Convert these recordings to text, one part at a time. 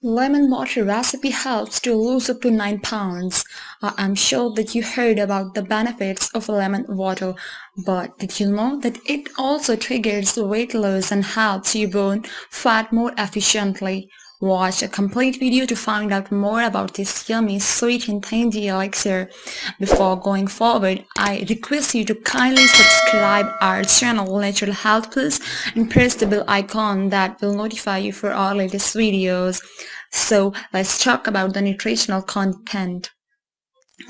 Lemon water recipe helps to lose up to 9 pounds. I'm sure that you heard about the benefits of lemon water, but did you know that it also triggers weight loss and helps you burn fat more efficiently? Watch a complete video to find out more about this yummy, sweet and tangy elixir. Before going forward, I request you to kindly subscribe our channel Natural Health Plus and press the bell icon that will notify you for our latest videos. So let's talk about the nutritional content.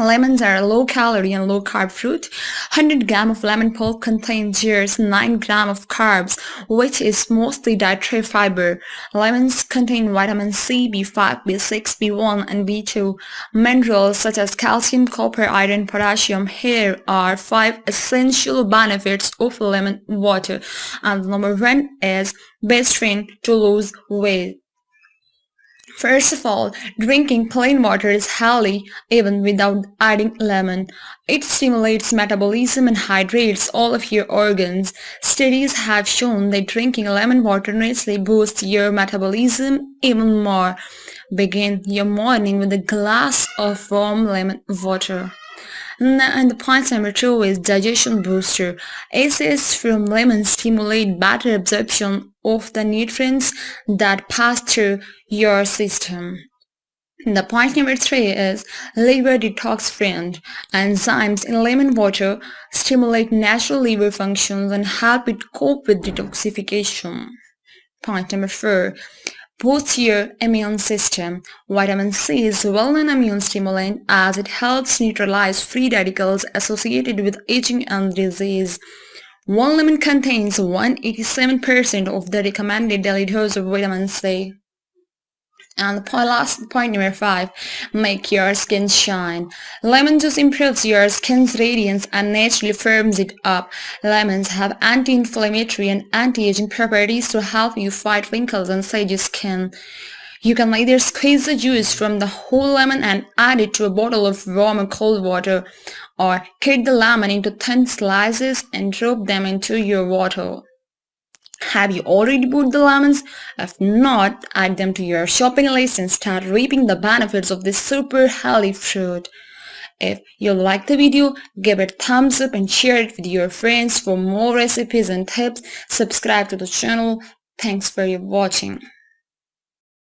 Lemons are a low-calorie and low-carb fruit. 100 grams of lemon pulp contains just 9 grams of carbs, which is mostly dietary fiber. Lemons contain vitamin C, B5, B6, B1, and B2. Minerals such as calcium, copper, iron, potassium. Here are 5 essential benefits of lemon water. And number 1 is best friend to lose weight. First of all, drinking plain water is healthy even without adding lemon. It stimulates metabolism and hydrates all of your organs. Studies have shown that drinking lemon water naturally boosts your metabolism even more. Begin your morning with a glass of warm lemon water. And the point number 2 is Digestion Booster. Acids from lemons stimulate better absorption of the nutrients that pass through your system. The point number 3 is Liver Detox Friend. Enzymes in lemon water stimulate natural liver functions and help it cope with detoxification. Point number 4. Boosts your immune system. Vitamin C is a well-known immune stimulant as it helps neutralize free radicals associated with aging and disease. One lemon contains 187% of the recommended daily dose of vitamin C. And last point number 5, make your skin shine. Lemon juice improves your skin's radiance and naturally firms it up. Lemons have anti-inflammatory and anti-aging properties to help you fight wrinkles and sage skin. You can either squeeze the juice from the whole lemon and add it to a bottle of warm or cold water, or cut the lemon into thin slices and drop them into your water. Have you already bought the lemons? If not, add them to your shopping list and start reaping the benefits of this super healthy fruit. If you like the video, give it a thumbs up and share it with your friends. For more recipes and tips, subscribe to the channel. Thanks for watching.